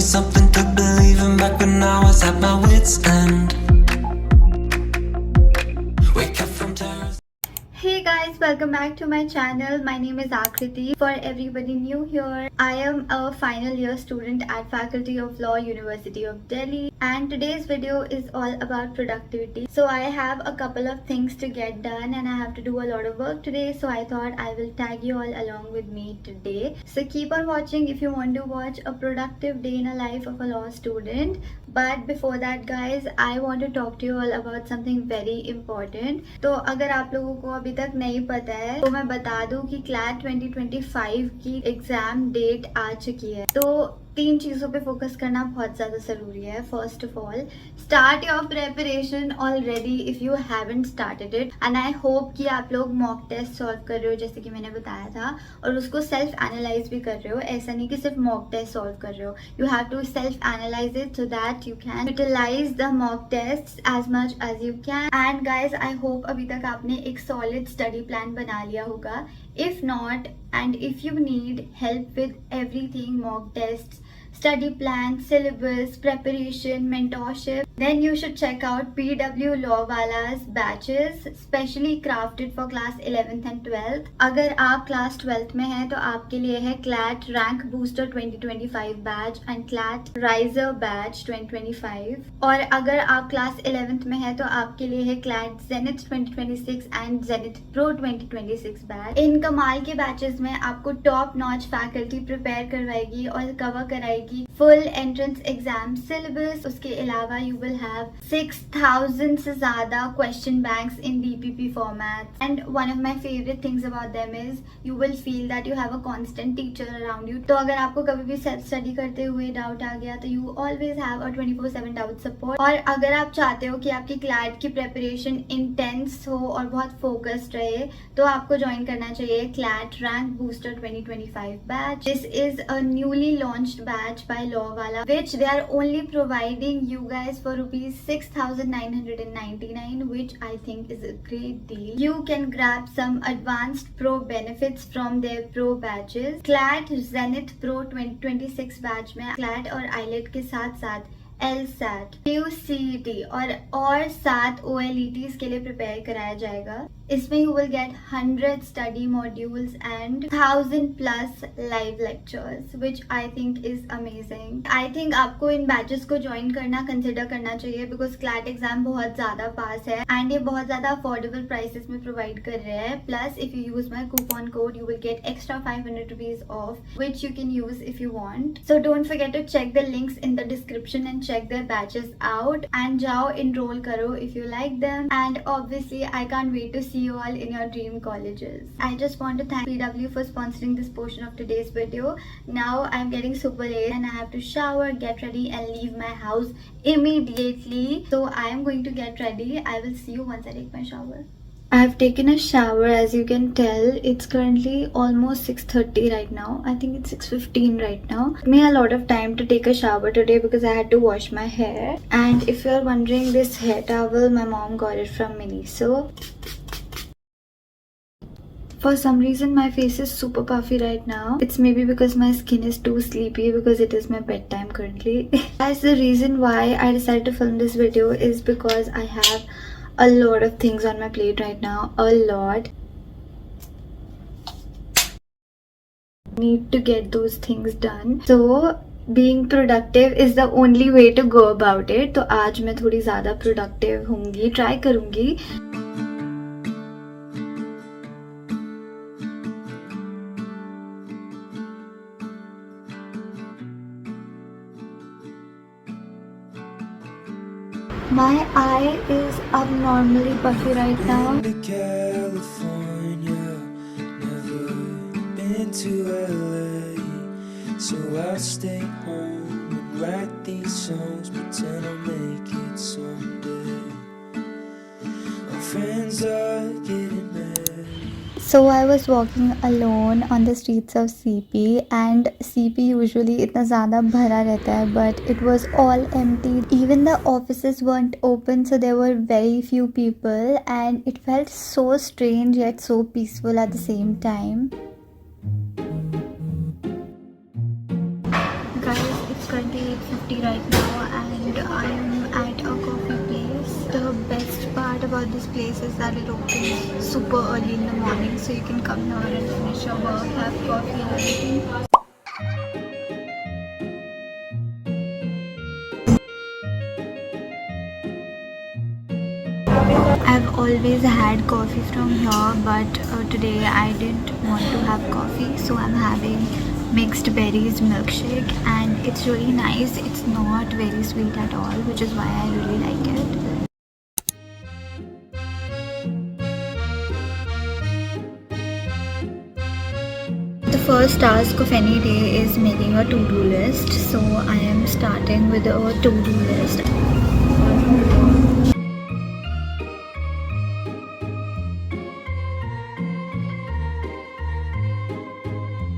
me something to believe in back when I was at my wit's end. Wake up from terror. Hey guys, welcome back to my channel. My name is Akriti. For everybody new here, I am a final year student at Faculty of Law, University of Delhi, and today's video is all about productivity. So I have a couple of things to get done and I have to do a lot of work today, so I thought I will tag you all along with me today. So keep on watching if you want to watch a productive day in a life of a law student. But before that guys, I want to talk to you all about something very important. तो अगर आप लोगों को अभी तक नहीं पता है तो मैं बता दूं कि क्लैट 2025 की एग्जाम डेट आ चुकी है। तो 3 चीज़ों पे फोकस करना बहुत ज़्यादा ज़रूरी है। First of all, start your preparation already if you haven't started it, and I hope कि आप लोग मॉक टेस्ट सॉल्व कर रहे हो जैसे कि मैंने बताया था, और उसको सेल्फ एनालाइज भी कर रहे हो। ऐसा नहीं कि सिर्फ मॉक टेस्ट सॉल्व कर रहे हो, you have to self analyse it so that you can utilise the mock test as much as you can. And guys, I hope अभी तक आपने एक सॉलिड स्टडी प्लान बना लिया होगा। If not, and if you need help with everything, mock tests, study plan, syllabus, preparation, mentorship, then you should check out PW Law Wala's batches, specially crafted for class 11th and 12th. अगर आप class 12th में हैं तो आपके लिए है CLAT Rank Booster 2025 batch and CLAT Riser batch 2025. और अगर आप class 11th में हैं तो आपके लिए है CLAT Zenith 2026 and Zenith Pro 2026 batch. इन कमाल के बैचेस में आपको टॉप नॉच फैकल्टी प्रिपेयर करवाएगी और कवर कराएगी फुल एंट्रेंस एग्जाम सिलेबस। उसके अलावा यू विल हैव 6000 से ज्यादा question banks in DPP format, and one of my favourite things about them is you will feel that you have a constant teacher around you. तो अगर आपको कभी भी self study करते हुए डाउट आ गया तो you always have a 24/7 doubt support. और अगर आप चाहते हो कि आपकी क्लैट की प्रेपरेशन इंटेंस हो और बहुत फोकस्ड रहे तो आपको ज्वाइन करना चाहिए CLAT Rank Booster 2025 batch. This is a newly launched batch by Lawwala, which they are only providing you guys for rupees 6,999, which I think is a great deal. You can grab some advanced pro benefits from their pro batches. CLAT Zenith Pro 2026 batch में CLAT और IELTS के साथ साथ LSAT, QCET और 7 OLETs के लिए prepare कराया जाएगा। इसमें you will gate 100 study modules and 1000+ live lectures, which I think is amazing. I think आपको इन बैचेस को ज्वाइन करना कंसिडर करना चाहिए बिकॉज क्लैट एग्जाम बहुत ज्यादा पास है एंड ये बहुत ज्यादा अफोर्डेबल प्राइसेस में प्रोवाइड कर रहे हैं। Plus if you use my coupon code you will get extra 500 rupees off which you can use if you want. So don't forget to check the links in the description and check their batches out and जाओ enroll करो if you like them, and obviously I can't wait to see you all in your dream colleges. I just want to thank PW for sponsoring this portion of today's video. Now I'm getting super late and I have to shower, get ready and leave my house immediately. So I am going to get ready. I will see you once I take my shower. I've taken a shower, as you can tell. It's currently almost 6:30 right now. I think it's 6:15 right now. It took me a lot of time to take a shower today because I had to wash my hair. And if you're wondering, this hair towel, my mom got it from Miniso. For some reason my face is super puffy right now. It's maybe because my skin is too sleepy because it is my bedtime currently. Guys, the reason why I decided to film this video is because I have a lot of things on my plate right now. A lot. Need to get those things done. So being productive is the only way to go about it. तो आज मैं थोड़ी ज़्यादा productive होंगी, try करूँगी. My eye is abnormally puffy right now. To California, never been to LA, so I'll stay home and write these songs, pretend I'll make it someday. My friends are getting mad. So I was walking alone on the streets of CP, and CP usually इतना ज़्यादा भरा रहता है, but it was all empty. Even the offices weren't open, so there were very few people, and it felt so strange yet so peaceful at the same time. Guys, it's currently 8:50 right now and I am at a coffee place. The best part about this place is that it opens super early in the morning, so you can come here and finish your work, have coffee and everything. I've always had coffee from here, but today I didn't want to have coffee, so I'm having mixed berries milkshake and it's really nice. It's not very sweet at all, which is why I really like it. The first task of any day is making a to-do list, so I am starting with a to-do list.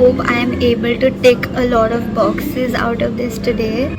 Hope I am able to tick a lot of boxes out of this today.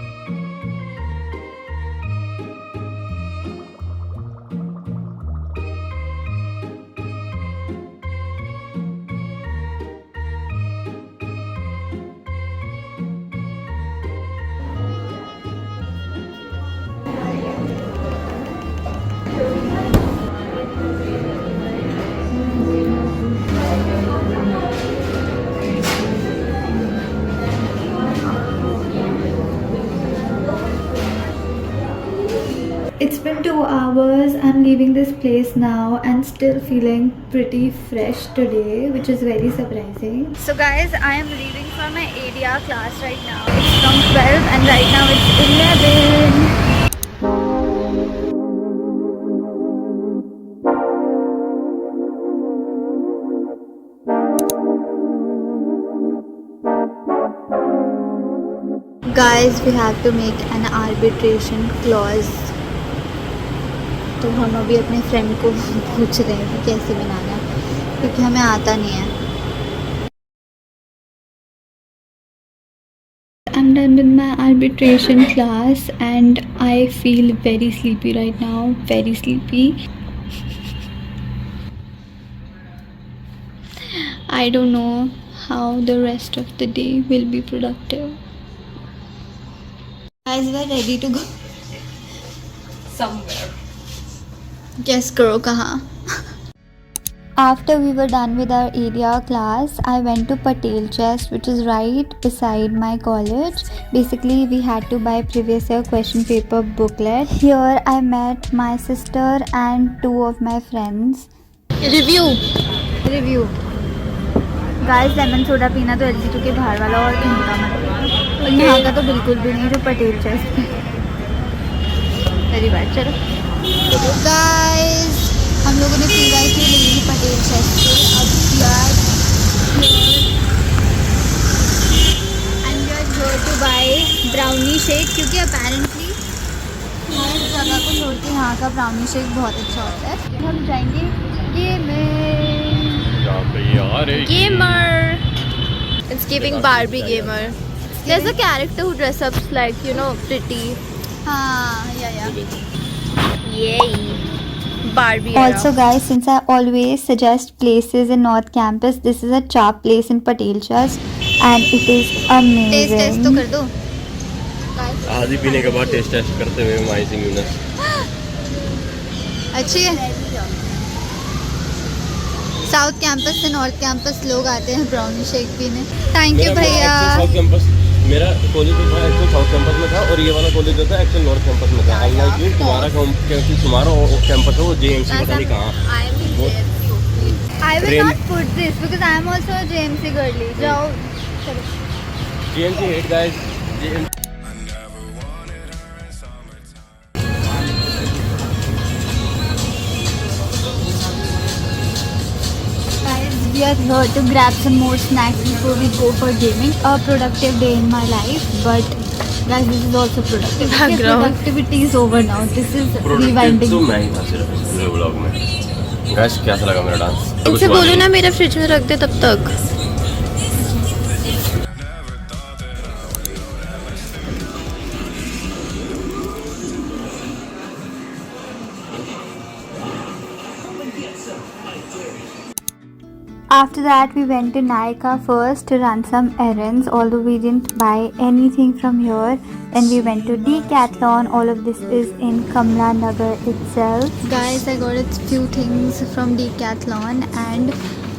It's been 2 hours. I'm leaving this place now and still feeling pretty fresh today, which is very surprising. So guys, I am leaving for my ADR class right now. It's from 12 and right now it's 11. Guys, we have to make an arbitration clause. तो हम अभी अपने friend को पूछ रहे हैं कि कैसे बनाना, क्योंकि हमें आता नहीं है. I'm done with my arbitration class and I feel very sleepy right now, very sleepy. I don't know how the rest of the day will be productive. Guys, we're ready to go somewhere. Guess करो कहाँ. After we were done with our ADR class, I went to Patel Chest, which is right beside my college. Basically, we had to buy previous year question paper booklet. Here I met my sister and 2 of my friends. Review. Guys, lemon soda पीना तो LG2 के बाहर वाला और कहीं का मत. और यहाँ का तो बिल्कुल भी नहीं, जो पटेल चेस्ट पे. मेरी बात चलो. Guys, हम लोगों ने पी थी लेकिन पटेल चेस्ट पे. अब यार and we are here to buy brownie shake, क्योंकि apparently हर जगह को छोड़ के यहाँ का brownie shake बहुत अच्छा होता है. हम जाएंगे Gamer. It's giving Barbie gamer. There's a character who dress up like, you know, pretty. हाँ, yeah. Yay. Barbie. Also guys, since I always suggest places in North Campus, this is a chaap place in Patel Chest and it is amazing. Taste तो कर दो. आधी पीने के बाद test करते हुए अमेजिंग यूनिस. अच्छी है. साउथ कैंपस से नॉर्थ कैंपस लोग आते हैं ब्राउनी शेक पीने. थैंक यू भैया. साउथ कैंपस मेरा कॉलेज जो था एक्चुअल साउथ कैंपस में था और ये वाला कॉलेज जो था एक्चुअल नॉर्थ कैंपस में था. अनलाइक यू, तुम्हारा कैंपस है वो जेएमसी पता नहीं कहाँ. I will not put this because I am also a JMC girly. जाओ. JMC hate guys. We are here to grab some more snacks before we go for gaming. A productive day in my life, but guys, this is also productive. Yes, productivity is over now. This is rewinding. तो मैं ही था सिर्फ पूरे vlog में. Guys कैसा लगा मेरा dance? इनसे बोलो ना मेरा फ्रिज में रख दे तब तक. After that, we went to Nykaa first to run some errands, although we didn't buy anything from here. Then we went to Decathlon. All of this is in Kamla Nagar itself. Guys, I got a few things from Decathlon, and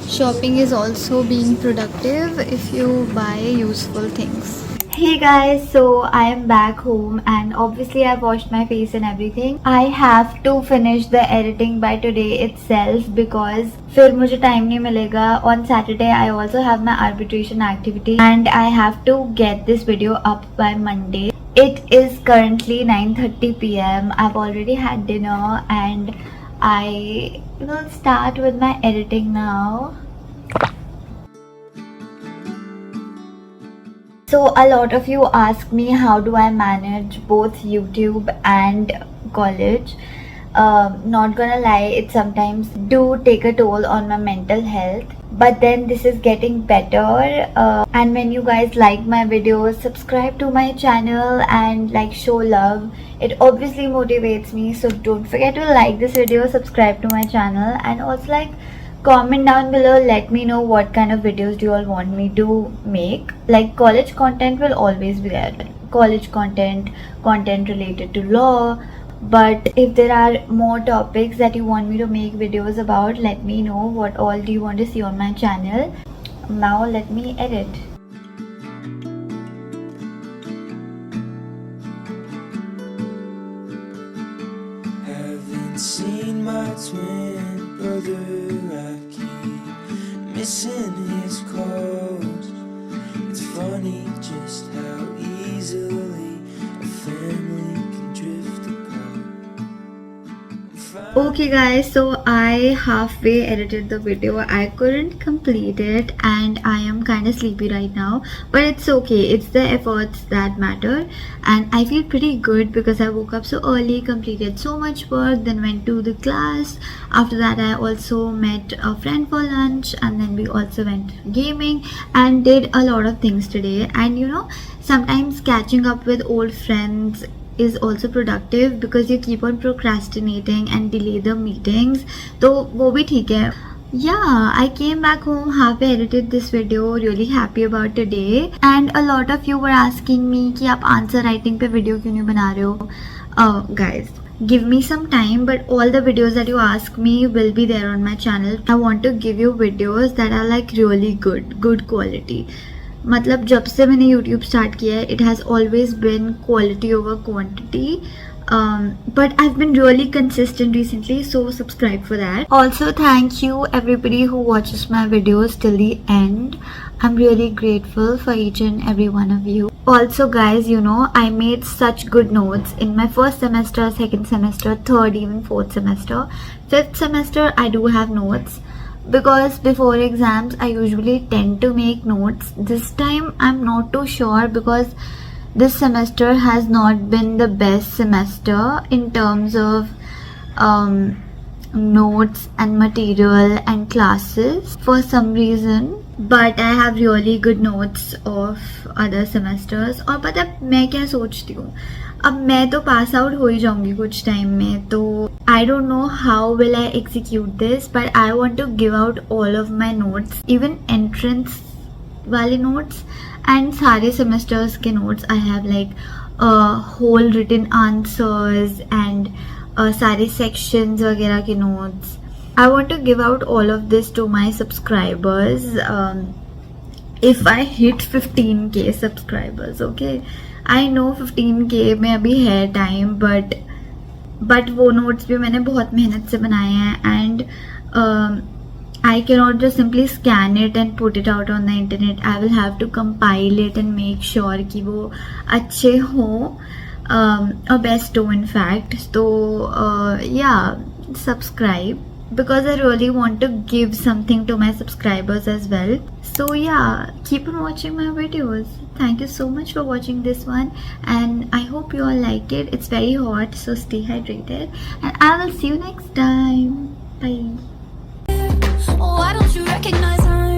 shopping is also being productive if you buy useful things. Hey guys, so I am back home and obviously I've washed my face and everything. I have to finish the editing by today itself because फिर मुझे time नहीं मिलेगा. On Saturday I also have my arbitration activity and I have to get this video up by Monday. It is currently 9:30 PM. I've already had dinner and I will start with my editing now. So a lot of you ask me how do I manage both YouTube and college. Not gonna lie, it sometimes do take a toll on my mental health, but then this is getting better. And when you guys like my videos, subscribe to my channel and like show love, it obviously motivates me. So don't forget to like this video, subscribe to my channel, and also like comment down below, let me know what kind of videos do you all want me to make. Like college content will always be there, college content related to law, but if there are more topics that you want me to make videos about, let me know what all do you want to see on my channel. Now let me edit. Haven't seen my twin brother. I keep missing his calls. It's funny just how easily a family can drift apart. Okay guys, so I halfway edited the video. I couldn't complete it and I am kind of sleepy right now, but it's okay. It's the efforts that matter and I feel pretty good because I woke up so early, completed so much work, then went to the class. After that I also met a friend for lunch and then we also went gaming and did a lot of things today. And you know, sometimes catching up with old friends is also productive because you keep on procrastinating and delay the meetings, तो वो भी ठीक है. Yeah, I came back home, halfway edited this video, really happy about today. And a lot of you were asking me कि आप answer writing पे video क्यों नहीं बना रहे हो. Guys, give me some time, but all the videos that you ask me will be there on my channel. I want to give you videos that are like really good quality. मतलब जब से मैंने YouTube start किया है, it has always been quality over quantity. But I've been really consistent recently, so subscribe for that. Also, thank you everybody who watches my videos till the end. I'm really grateful for each and every one of you. Also guys, you know, I made such good notes in my first semester, second semester, third, even fourth semester. Fifth semester, I do have notes. Because before exams I usually tend to make notes. This time I'm not too sure because this semester has not been the best semester in terms of notes and material and classes for some reason. But I have really good notes of other semesters. और पता है मैं क्या सोचती हूँ, अब मैं तो पास आउट हो ही जाऊंगी कुछ टाइम में, तो I don't know how will I execute this, but I want to give out all of my notes, even entrance वाले notes and सारे semesters के notes. I have like whole written answers and सारे sections वगैरह के notes. I want to give out all of this to my subscribers if I hit 15k subscribers. Okay, I know 15k में अभी है time, but वो notes भी मैंने बहुत मेहनत से बनाए हैं and I cannot just simply scan it and put it out on the internet. I will have to compile it and make sure कि वो अच्छे हों, or best हो in fact. So yeah, subscribe because I really want to give something to my subscribers as well. So yeah, keep on watching my videos. Thank you so much for watching this one and I hope you all like it. It's very hot, so stay hydrated and I will see you next time. Bye. Why don't you recognize I'm